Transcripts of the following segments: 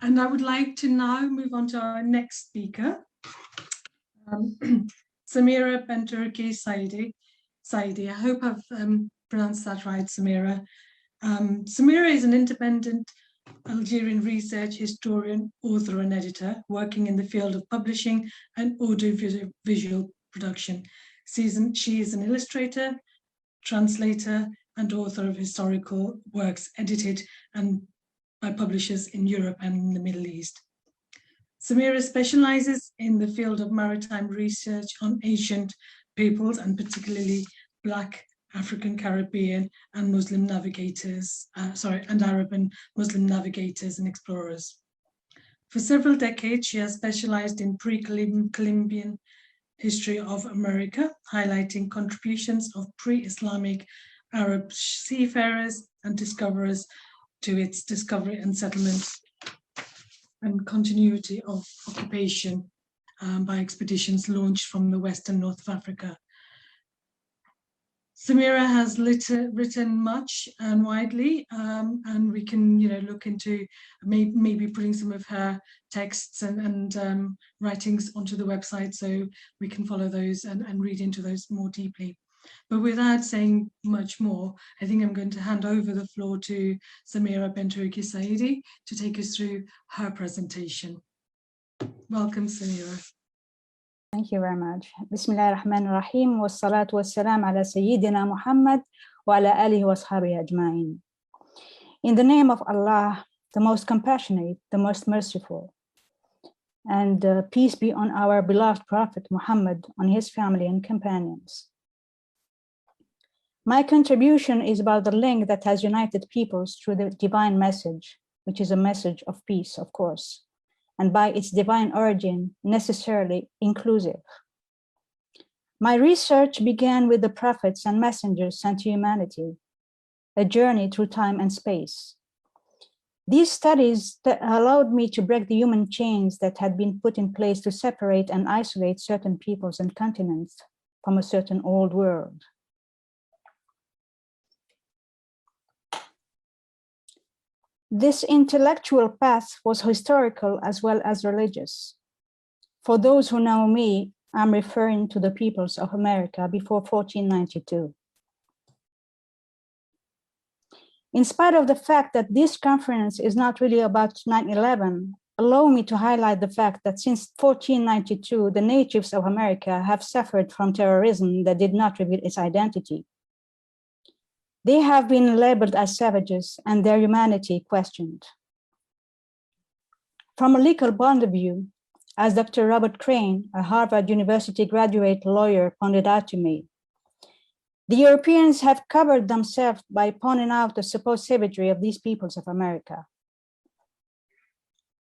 And I would like to now move on to our next speaker, Samira Benturki Saïdi. I hope I've pronounced that right, Samira. Samira is an independent Algerian research historian, author, and editor working in the field of publishing and audiovisual production. She is an illustrator, translator, and author of historical works edited and by publishers in Europe and in the Middle East. Samira specializes in the field of maritime research on ancient peoples and particularly Black, African, Caribbean, and Muslim navigators, and Arab and Muslim navigators and explorers. For several decades, she has specialized in pre-Columbian history of America, highlighting contributions of pre-Islamic Arab seafarers and discoverers to its discovery and settlement and continuity of occupation by expeditions launched from the west and north of Africa. Samira has written much and widely, and we can, look into maybe putting some of her texts and writings onto the website so we can follow those and read into those more deeply. But without saying much more, I think I'm going to hand over the floor to Samira Benturki Saïdi to take us through her presentation. Welcome, Samira. Thank you very much. Bismillah ar-Rahman ar-Rahim wa salatu wa salam ala Sayyidina Muhammad wa ala alihi wa ashabihi ajma'in. In the name of Allah, the most compassionate, the most merciful, and peace be on our beloved Prophet Muhammad, on his family and companions. My contribution is about the link that has united peoples through the divine message, which is a message of peace, of course, and by its divine origin, necessarily inclusive. My research began with the prophets and messengers sent to humanity, a journey through time and space. These studies allowed me to break the human chains that had been put in place to separate and isolate certain peoples and continents from a certain old world. This intellectual path was historical as well as religious. For those who know me, I'm referring to the peoples of America before 1492. In spite of the fact that this conference is not really about 9/11, allow me to highlight the fact that since 1492, the natives of America have suffered from terrorism that did not reveal its identity. They have been labeled as savages and their humanity questioned. From a legal point of view, as Dr. Robert Crane, a Harvard University graduate lawyer, pointed out to me, the Europeans have covered themselves by pointing out the supposed savagery of these peoples of America.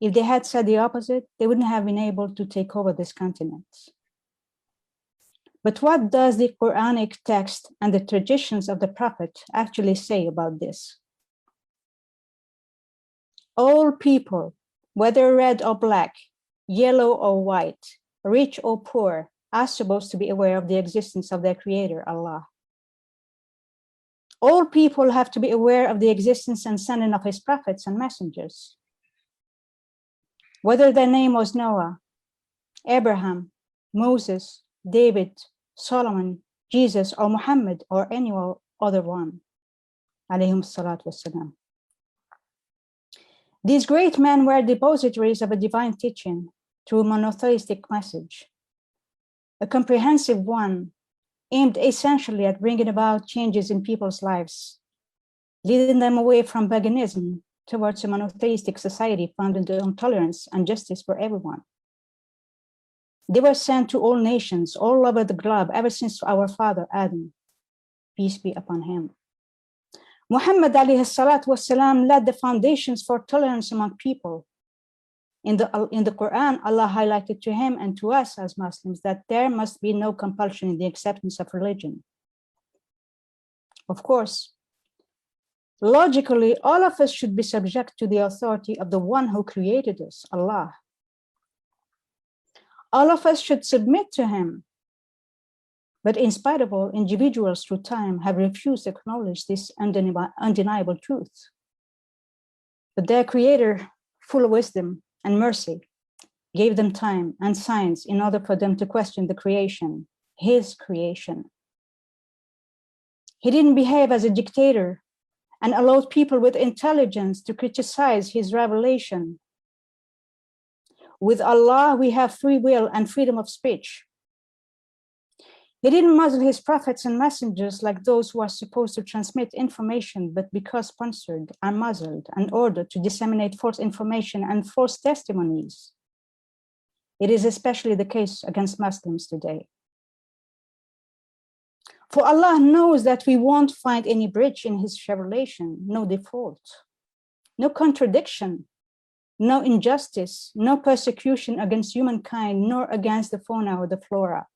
If they had said the opposite, they wouldn't have been able to take over this continent. But what does the Qur'anic text and the traditions of the Prophet actually say about this? All people, whether red or black, yellow or white, rich or poor, are supposed to be aware of the existence of their creator, Allah. All people have to be aware of the existence and sending of his prophets and messengers. Whether their name was Noah, Abraham, Moses, David, Solomon, Jesus, or Muhammad, or any other one. Alayhim salatu wassalam. These great men were depositories of a divine teaching through a monotheistic message, a comprehensive one aimed essentially at bringing about changes in people's lives, leading them away from paganism towards a monotheistic society founded on tolerance and justice for everyone. They were sent to all nations, all over the globe, ever since our father Adam, peace be upon him. Muhammad alayhi salatu wasalam led the foundations for tolerance among people. In the Quran, Allah highlighted to him and to us as Muslims that there must be no compulsion in the acceptance of religion. Of course, logically, all of us should be subject to the authority of the one who created us, Allah. All of us should submit to him. But in spite of all, individuals through time have refused to acknowledge this undeniable truth. But their creator full of wisdom and mercy, gave them time and science in order for them to question the creation, his creation. He didn't behave as a dictator and allowed people with intelligence to criticize his revelation. With Allah, we have free will and freedom of speech. He didn't muzzle his prophets and messengers like those who are supposed to transmit information, but because sponsored, are muzzled and ordered to disseminate false information and false testimonies. It is especially the case against Muslims today. For Allah knows that we won't find any breach in his revelation, no default, no contradiction, no injustice, no persecution against humankind, nor against the fauna or the flora.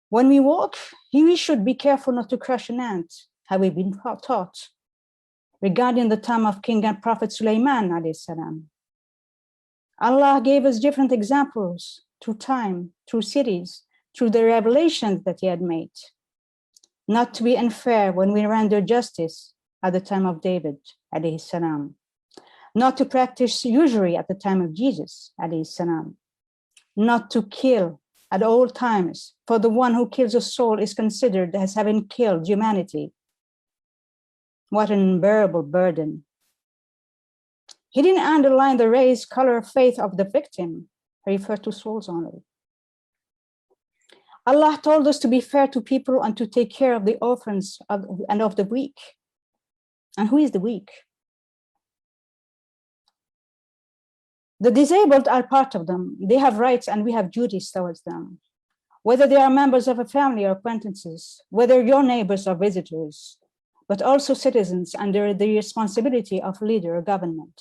When we walk, we should be careful not to crush an ant, have we been taught, regarding the time of King and Prophet Sulaiman alayhi salam. Allah gave us different examples through time, through cities, through the revelations that he had made. Not to be unfair when we render justice at the time of David alayhi salam. Not to practice usury at the time of Jesus alayhi salam. Not to kill at all times, for the one who kills a soul is considered as having killed humanity. What an unbearable burden. He didn't underline the race, color, faith of the victim. He referred to souls only. Allah told us to be fair to people and to take care of the orphans and of the weak. And who is the weak? The disabled are part of them. They have rights and we have duties towards them. Whether they are members of a family or acquaintances, whether your neighbors or visitors, but also citizens under the responsibility of leader or government.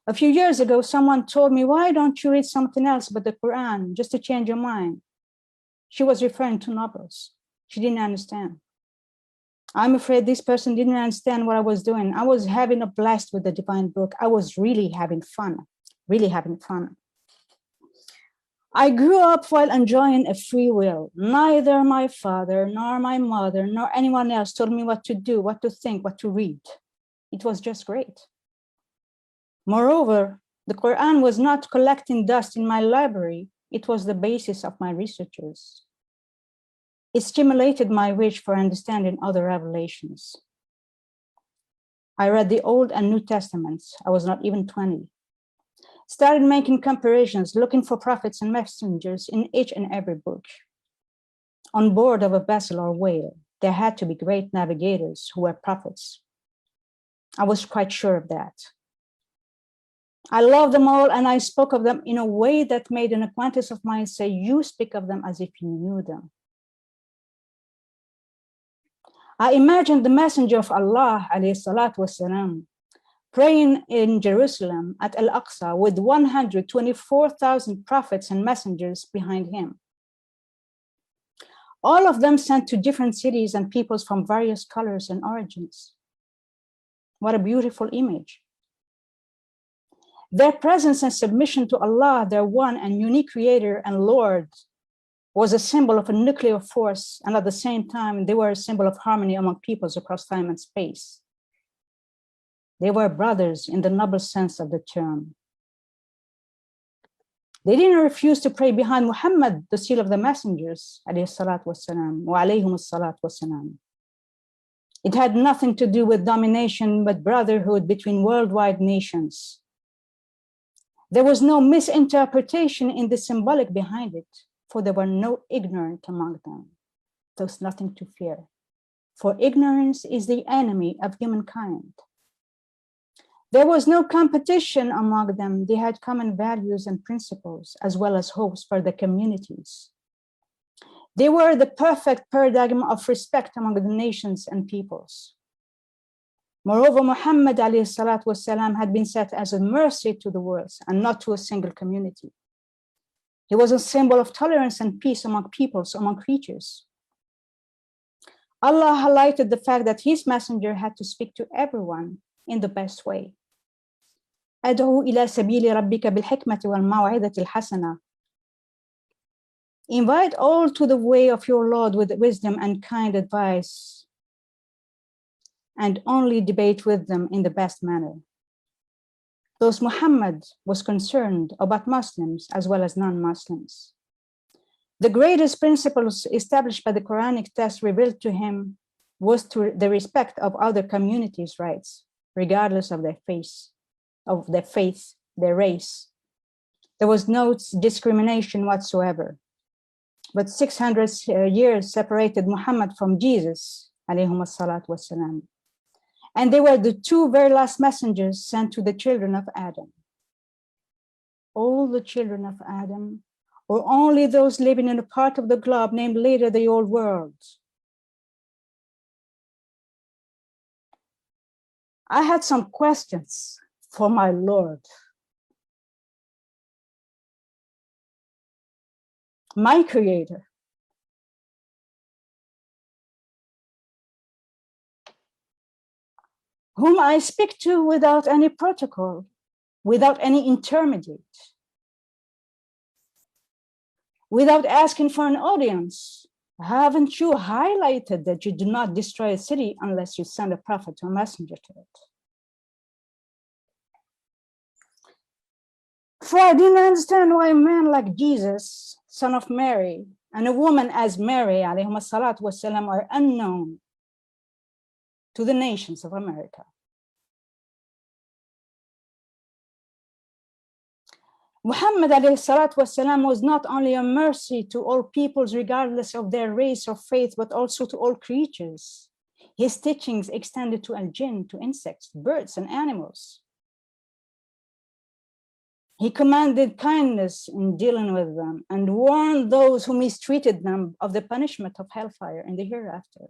A few years ago, someone told me, why don't you read something else but the Quran, just to change your mind? She was referring to novels. She didn't understand. I'm afraid this person didn't understand what I was doing. I was having a blast with the divine book. I was really having fun, really having fun. I grew up while enjoying a free will. Neither my father, nor my mother, nor anyone else told me what to do, what to think, what to read. It was just great. Moreover, the Quran was not collecting dust in my library. It was the basis of my researches. It stimulated my wish for understanding other revelations. I read the Old and New Testaments. I was not even 20. Started making comparisons, looking for prophets and messengers in each and every book. On board of a vessel or whale, there had to be great navigators who were prophets. I was quite sure of that. I loved them all and I spoke of them in a way that made an acquaintance of mine say, you speak of them as if you knew them. I imagined the messenger of Allah, alayhi salatu wasalam, praying in Jerusalem at Al-Aqsa with 124,000 prophets and messengers behind him. All of them sent to different cities and peoples from various colors and origins. What a beautiful image. Their presence and submission to Allah, their one and unique creator and Lord, was a symbol of a nuclear force, and at the same time, they were a symbol of harmony among peoples across time and space. They were brothers in the noble sense of the term. They didn't refuse to pray behind Muhammad, the seal of the messengers, alayhi salatu wasalam, wa alayhum salatu wasalam. It had nothing to do with domination, but brotherhood between worldwide nations. There was no misinterpretation in the symbolic behind it, for there were no ignorant among them. There was nothing to fear, for ignorance is the enemy of humankind. There was no competition among them. They had common values and principles, as well as hopes for the communities. They were the perfect paradigm of respect among the nations and peoples. Moreover, Muhammad alayhi salatu wasalam had been set as a mercy to the world and not to a single community. He was a symbol of tolerance and peace among peoples, among creatures. Allah highlighted the fact that his messenger had to speak to everyone in the best way. أدعو إلى سبيل ربك بالحكمة والموعظة الحسنة. Invite all to the way of your Lord with wisdom and kind advice, and only debate with them in the best manner. thus Muhammad was concerned about Muslims as well as non-Muslims. The greatest principles established by the Quranic text revealed to him was to the respect of other communities' rights, regardless of their faith, their race. There was no discrimination whatsoever. But 600 years separated Muhammad from Jesus, alayhum as-salatu was-salam. And they were the two very last messengers sent to the children of Adam. All the children of Adam, or only those living in a part of the globe named later the Old World. I had some questions for my Lord. My Creator. Whom I speak to without any protocol, without any intermediate, without asking for an audience. Haven't you highlighted that you do not destroy a city unless you send a prophet or messenger to it? For I didn't understand why a man like Jesus, son of Mary, and a woman as Mary, alayhum as-salatu was-salam, are unknown to the nations of America. Muhammad alayhi salatu was-salam was not only a mercy to all peoples regardless of their race or faith, but also to all creatures. His teachings extended to al-jinn, to insects, birds, and animals. He commanded kindness in dealing with them and warned those who mistreated them of the punishment of hellfire in the hereafter.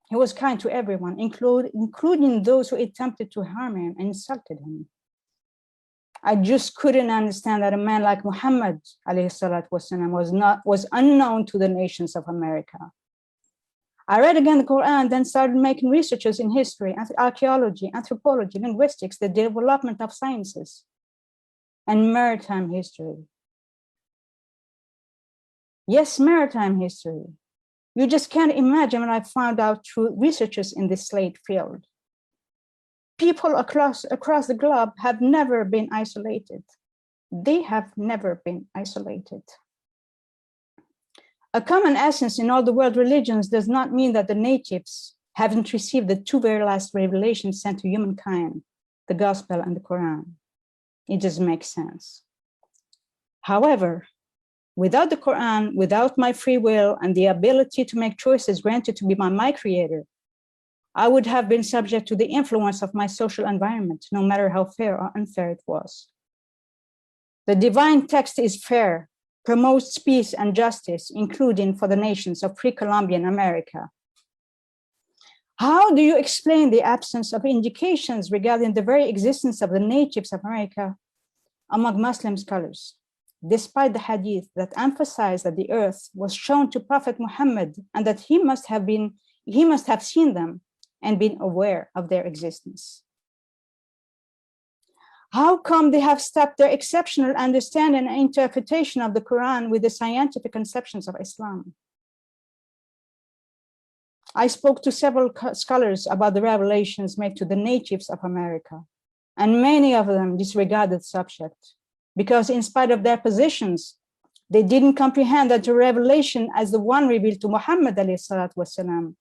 He was kind to everyone, including those who attempted to harm him and insulted him. I just couldn't understand that a man like Muhammad was unknown to the nations of America. I read again the Quran, then started making researches in history, archaeology, anthropology, linguistics, the development of sciences, and maritime history. Yes, maritime history. You just can't imagine what I found out through researchers in this slate field. People across the globe have never been isolated. They have never been isolated. A common essence in all the world religions does not mean that the natives haven't received the two very last revelations sent to humankind, the gospel and the Quran. It just makes sense. However, without the Quran, without my free will and the ability to make choices granted to me by my Creator, I would have been subject to the influence of my social environment, no matter how fair or unfair it was. The divine text is fair, promotes peace and justice, including for the nations of pre-Columbian America. How do you explain the absence of indications regarding the very existence of the natives of America among Muslim scholars, despite the hadith that emphasized that the earth was shown to Prophet Muhammad and that he must have seen them and been aware of their existence? How come they have stopped their exceptional understanding and interpretation of the Quran with the scientific conceptions of Islam? I spoke to several scholars about the revelations made to the natives of America, and many of them disregarded the subject because in spite of their positions, they didn't comprehend that the revelation as the one revealed to Muhammad ﷺ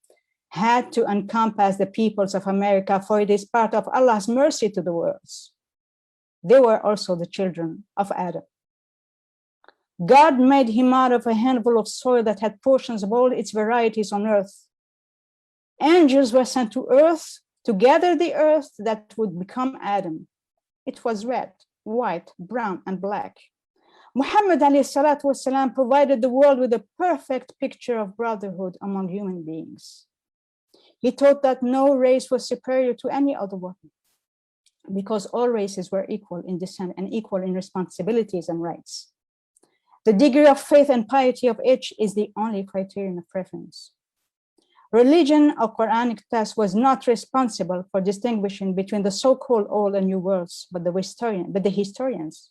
had to encompass the peoples of America, for it is part of Allah's mercy to the worlds. They were also the children of Adam. God made him out of a handful of soil that had portions of all its varieties on earth. Angels were sent to earth to gather the earth that would become Adam. It was red, white, brown, and black. Muhammad ﷺ provided the world with a perfect picture of brotherhood among human beings. He taught that no race was superior to any other one, because all races were equal in descent and equal in responsibilities and rights. The degree of faith and piety of each is the only criterion of preference. Religion or Quranic text was not responsible for distinguishing between the so-called old and new worlds, but the historians,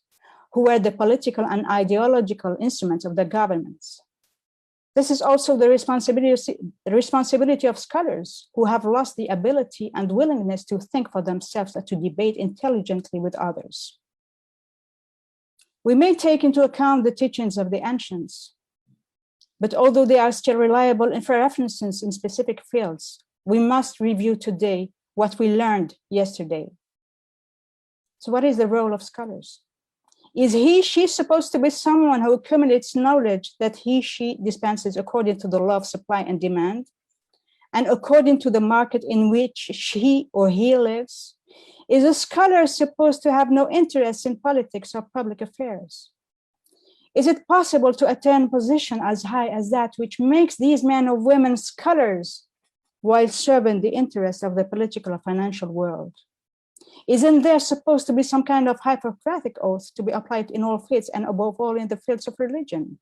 who were the political and ideological instruments of the governments. This is also the responsibility of scholars who have lost the ability and willingness to think for themselves and to debate intelligently with others. We may take into account the teachings of the ancients, but although they are still reliable for references in specific fields, we must review today what we learned yesterday. So what is the role of scholars? Is he, she supposed to be someone who accumulates knowledge that he, she dispenses according to the law of supply and demand, and according to the market in which she or he lives? Is a scholar supposed to have no interest in politics or public affairs? Is it possible to attain a position as high as that which makes these men or women scholars while serving the interests of the political or financial world? Isn't there supposed to be some kind of Hippocratic oath to be applied in all fields and above all in the fields of religion?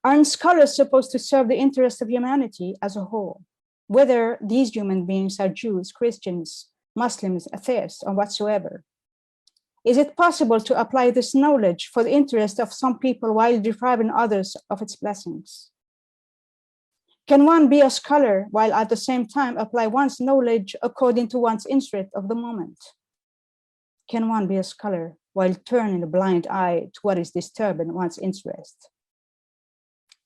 Aren't scholars supposed to serve the interests of humanity as a whole, whether these human beings are Jews, Christians, Muslims, atheists, or whatsoever? Is it possible to apply this knowledge for the interest of some people while depriving others of its blessings? Can one be a scholar while at the same time apply one's knowledge according to one's interest of the moment? Can one be a scholar while turning a blind eye to what is disturbing one's interest?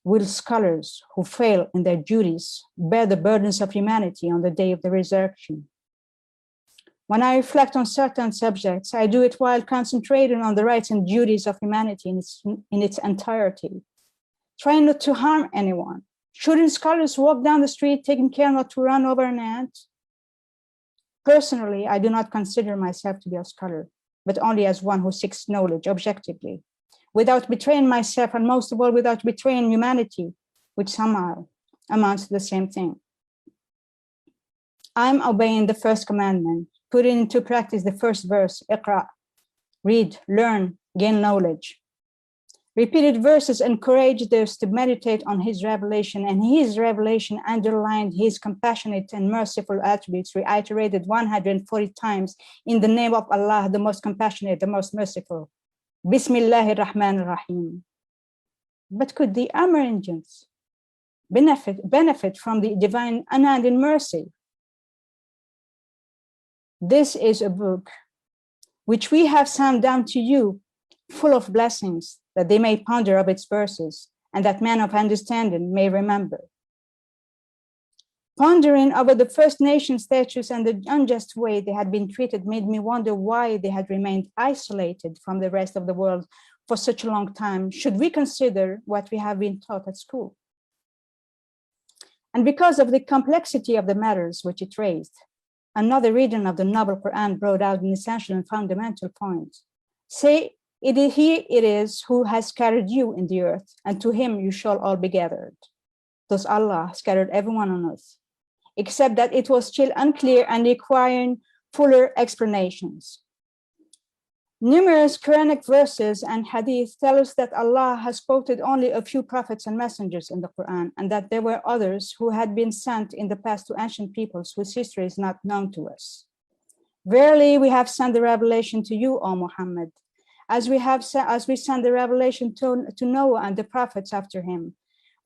Will scholars who fail in their duties bear the burdens of humanity on the day of the resurrection? When I reflect on certain subjects, I do it while concentrating on the rights and duties of humanity in its entirety, trying not to harm anyone. Shouldn't scholars walk down the street taking care not to run over an ant? Personally, I do not consider myself to be a scholar, but only as one who seeks knowledge objectively, without betraying myself, and most of all, without betraying humanity, which somehow amounts to the same thing. I'm obeying the first commandment, putting into practice the first verse, IQRA, read, learn, gain knowledge. Repeated verses encouraged us to meditate on his revelation, and his revelation underlined his compassionate and merciful attributes, reiterated 140 times in the name of Allah, the most compassionate, the most merciful. Bismillahir Rahmanir Rahim. But could the Amerindians benefit from the divine unending mercy? This is a book which we have sent down to you, full of blessings, that they may ponder of its verses, and that men of understanding may remember. Pondering over the First Nation statues and the unjust way they had been treated made me wonder why they had remained isolated from the rest of the world for such a long time, should we consider what we have been taught at school. And because of the complexity of the matters which it raised, another reading of the Noble Quran brought out an essential and fundamental point. Say, he it is who has scattered you in the earth, and to him you shall all be gathered. Thus Allah scattered everyone on earth, except that it was still unclear and requiring fuller explanations. Numerous Quranic verses and hadith tell us that Allah has quoted only a few prophets and messengers in the Quran, and that there were others who had been sent in the past to ancient peoples whose history is not known to us. Verily, we have sent the revelation to you, O Muhammad, as we send the revelation to Noah and the prophets after him.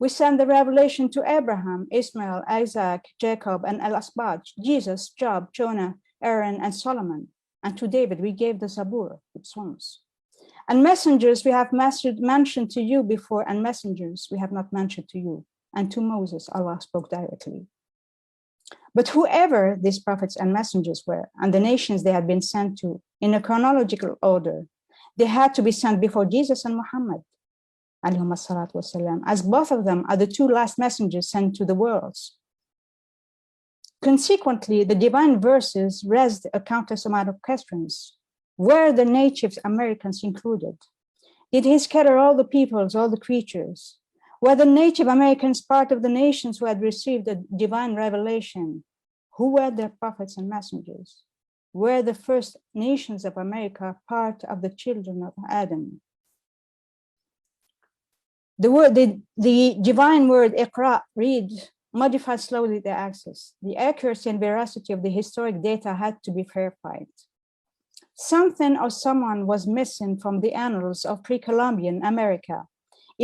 We send the revelation to Abraham, Ismail, Isaac, Jacob, and Al-Asbad, Jesus, Job, Jonah, Aaron, and Solomon. And to David, we gave the Zabur, the Psalms. And messengers we have mentioned to you before, and messengers we have not mentioned to you. And to Moses, Allah spoke directly. But whoever these prophets and messengers were, and the nations they had been sent to, in a chronological order, they had to be sent before Jesus and Muhammad, as both of them are the two last messengers sent to the worlds. Consequently, the divine verses raised a countless amount of questions. Were the Native Americans included? Did he scatter all the peoples, all the creatures? Were the Native Americans part of the nations who had received the divine revelation? Who were their prophets and messengers? Were the first nations of America part of the children of Adam? The divine word, Iqra, read, modified slowly the axis. The accuracy and veracity of the historic data had to be verified. Something or someone was missing from the annals of pre-Columbian America.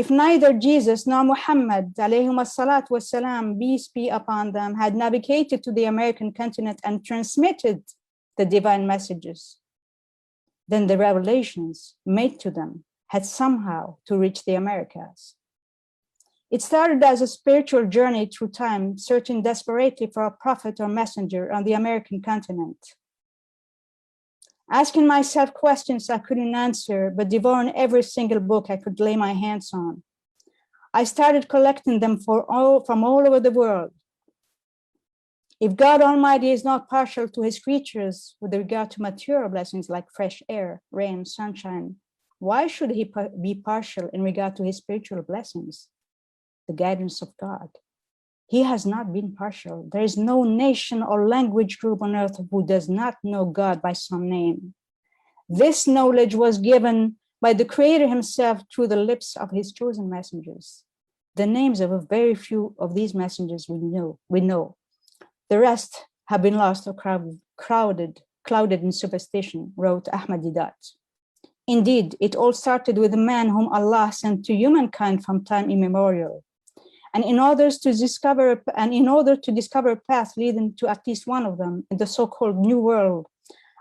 If neither Jesus nor Muhammad, alayhim as-salatu was-salam, peace be upon them, had navigated to the American continent and transmitted the divine messages, then the revelations made to them had somehow to reach the Americas. It started as a spiritual journey through time, searching desperately for a prophet or messenger on the American continent. Asking myself questions I couldn't answer, but devouring every single book I could lay my hands on. I started collecting them from all over the world. If God Almighty is not partial to his creatures with regard to material blessings like fresh air, rain, sunshine, why should he be partial in regard to his spiritual blessings, the guidance of God? He has not been partial. There is no nation or language group on earth who does not know God by some name. This knowledge was given by the Creator himself through the lips of his chosen messengers. The names of a very few of these messengers we know. The rest have been lost or clouded in superstition, wrote Ahmad Didat. Indeed, it all started with a man whom Allah sent to humankind from time immemorial. And in order to discover a path leading to at least one of them in the so-called New World,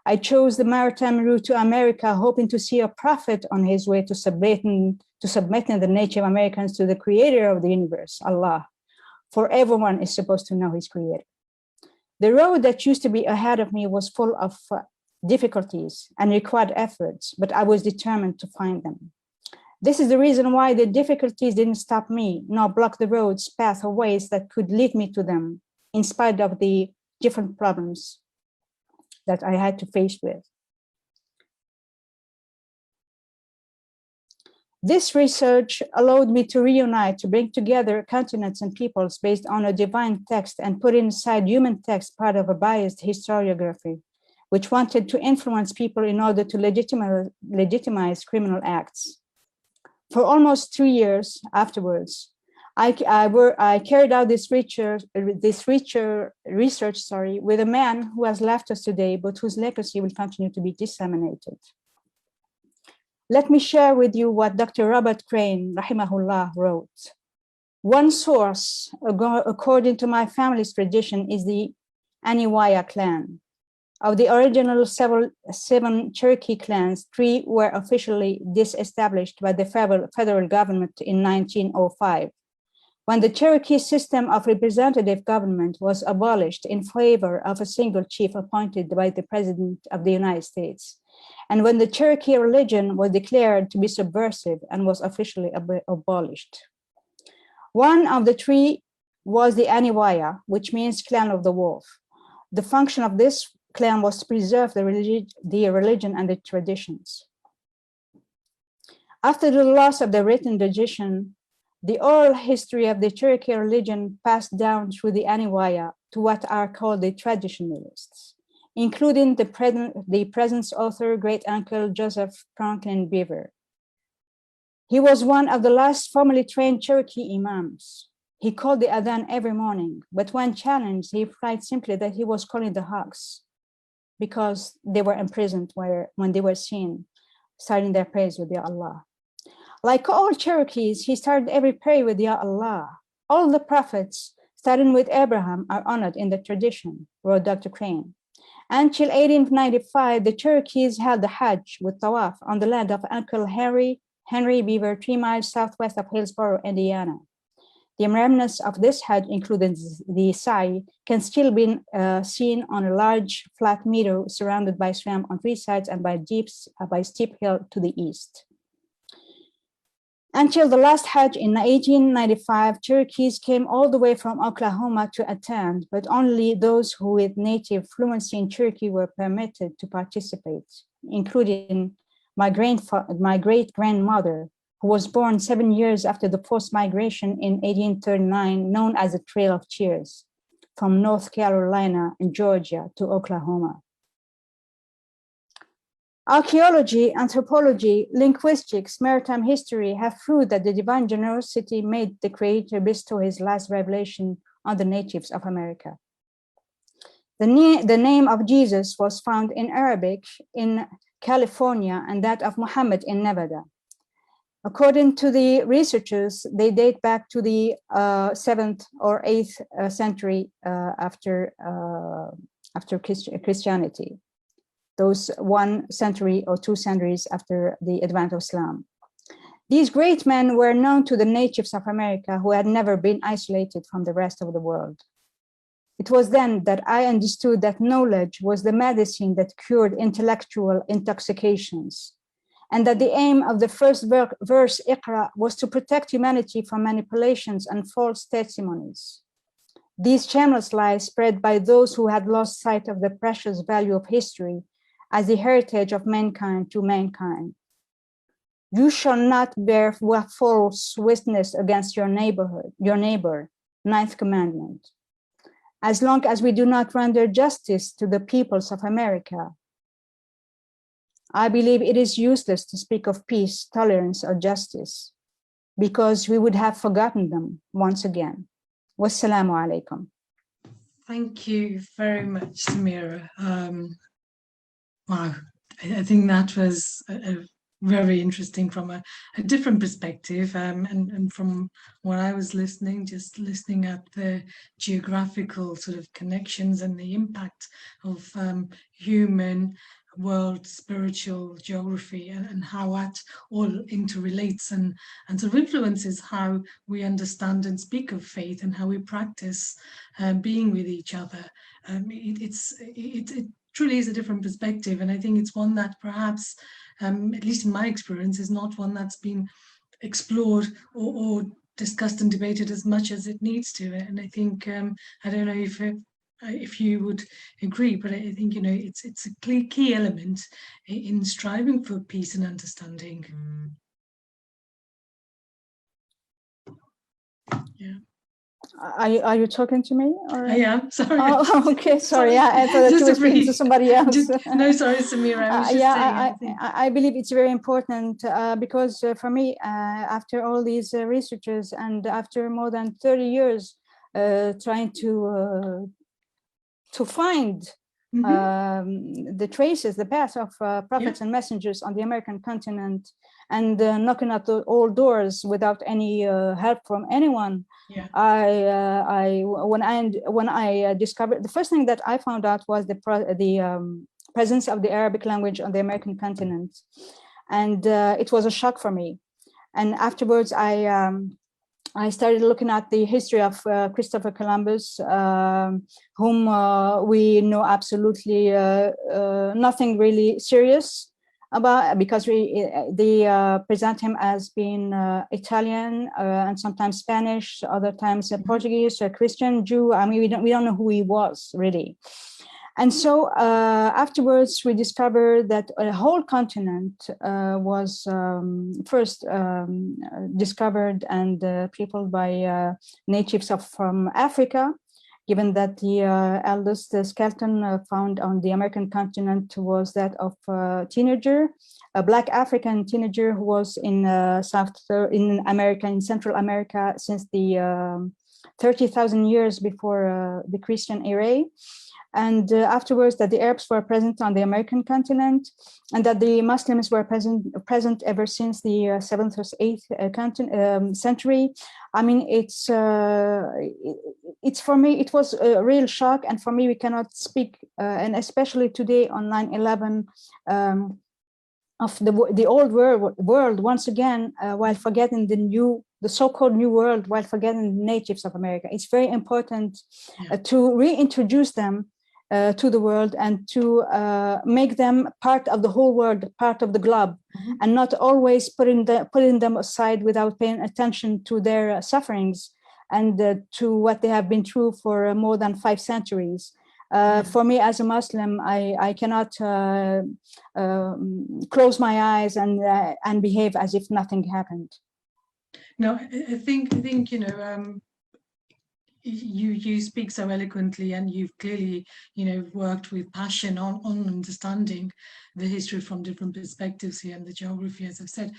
I chose the maritime route to America, hoping to see a prophet on his way to submitting the Native Americans to the Creator of the universe, Allah. For everyone is supposed to know his Creator. The road that used to be ahead of me was full of difficulties and required efforts, but I was determined to find them. This is the reason why the difficulties didn't stop me, nor block the roads, paths, or ways that could lead me to them, in spite of the different problems that I had to face with. This research allowed me to reunite, to bring together continents and peoples based on a divine text and put inside human text part of a biased historiography, which wanted to influence people in order to legitimize criminal acts. For almost 2 years afterwards, I carried out this research with a man who has left us today, but whose legacy will continue to be disseminated. Let me share with you what Dr. Robert Crane, rahimahullah, wrote. One source, according to my family's tradition, is the Aniwaya clan. Of the original seven Cherokee clans, 3 were officially disestablished by the federal government in 1905, when the Cherokee system of representative government was abolished in favor of a single chief appointed by the President of the United States, and when the Cherokee religion was declared to be subversive and was officially abolished. One of the 3 was the Aniwaya, which means clan of the wolf. The function of this clan was to preserve the religion and the traditions. After the loss of the written tradition, the oral history of the Cherokee religion passed down through the Aniwaya to what are called the traditionalists, including the present author, great-uncle Joseph Franklin Beaver. He was one of the last formally trained Cherokee imams. He called the adhan every morning, but when challenged, he replied simply that he was calling the hogs, because they were imprisoned when they were seen starting their prayers with Ya Allah. Like all Cherokees, he started every prayer with Ya Allah. All the prophets, starting with Abraham, are honored in the tradition, wrote Dr. Crane. Until 1895, the Cherokees held the Hajj with Tawaf on the land of Uncle Henry Beaver, 3 miles southwest of Hillsborough, Indiana. The remnants of this Hajj, including the Sa'i, can still be seen on a large flat meadow surrounded by swamp on 3 sides and by steep hill to the east. Until the last Hajj in 1895, Cherokees came all the way from Oklahoma to attend, but only those who with native fluency in Cherokee were permitted to participate, including my great-grandmother, who was born 7 years after the forced migration in 1839, known as the Trail of Tears, from North Carolina and Georgia to Oklahoma. Archaeology, anthropology, linguistics, maritime history have proved that the divine generosity made the Creator bestow his last revelation on the natives of America. The name of Jesus was found in Arabic in California and that of Muhammad in Nevada. According to the researchers, they date back to the 7th or 8th century after Christianity, those 1 century or 2 centuries after the advent of Islam. These great men were known to the natives of America who had never been isolated from the rest of the world. It was then that I understood that knowledge was the medicine that cured intellectual intoxications, and that the aim of the first verse, IQRA, was to protect humanity from manipulations and false testimonies. These shameless lies spread by those who had lost sight of the precious value of history as the heritage of mankind to mankind. You shall not bear false witness against your neighbor, 9th commandment. As long as we do not render justice to the peoples of America, I believe it is useless to speak of peace, tolerance, or justice, because we would have forgotten them once again. Wassalamu alaikum. Thank you very much, Samira. Wow, I think that was a very interesting from a different perspective, and from what I was just listening at the geographical sort of connections and the impact of human world, spiritual geography, and how that all interrelates and sort of influences how we understand and speak of faith and how we practice being with each other. It truly is a different perspective, and I think it's one that perhaps, at least in my experience, is not one that's been explored or discussed and debated as much as it needs to. And I think, I don't know if you would agree, but I think, you know, it's a key element in striving for peace and understanding. Yeah. Are you talking to me? Or? I am, sorry. Oh, okay, sorry. Yeah, I thought that you were speaking to somebody else. No, sorry, Samira. I was just saying. I believe it's very important because for me, after all these researchers and after more than 30 years trying to find the traces, the path of prophets and messengers on the American continent, and knocking at all doors without any help from anyone. Yeah. When I discovered, the first thing that I found out was the presence of the Arabic language on the American continent, and it was a shock for me. And afterwards, I started looking at the history of Christopher Columbus, whom we know absolutely nothing really serious about, because they present him as being Italian and sometimes Spanish, other times Portuguese, Christian, Jew. I mean, we don't know who he was really. And so afterwards, we discovered that a whole continent was first discovered and peopled by natives from Africa, given that the eldest skeleton found on the American continent was that of a teenager, a Black African teenager who was in Central America since the 30,000 years before the Christian era. And afterwards, that the Arabs were present on the American continent, and that the Muslims were present ever since the 7th or 8th century. I mean, it's for me, it was a real shock, and for me, we cannot speak, and especially today on 9/11, of the old world once again, while forgetting the so-called new world, while forgetting the natives of America. It's very important to reintroduce them to the world and to make them part of the whole world, part of the globe, and not always putting them aside without paying attention to their sufferings and to what they have been through for more than 5 centuries. For me, as a Muslim, I cannot close my eyes and behave as if nothing happened. No, I think you know, you speak so eloquently, and you've clearly, you know, worked with passion on understanding the history from different perspectives here and the geography, as I've said.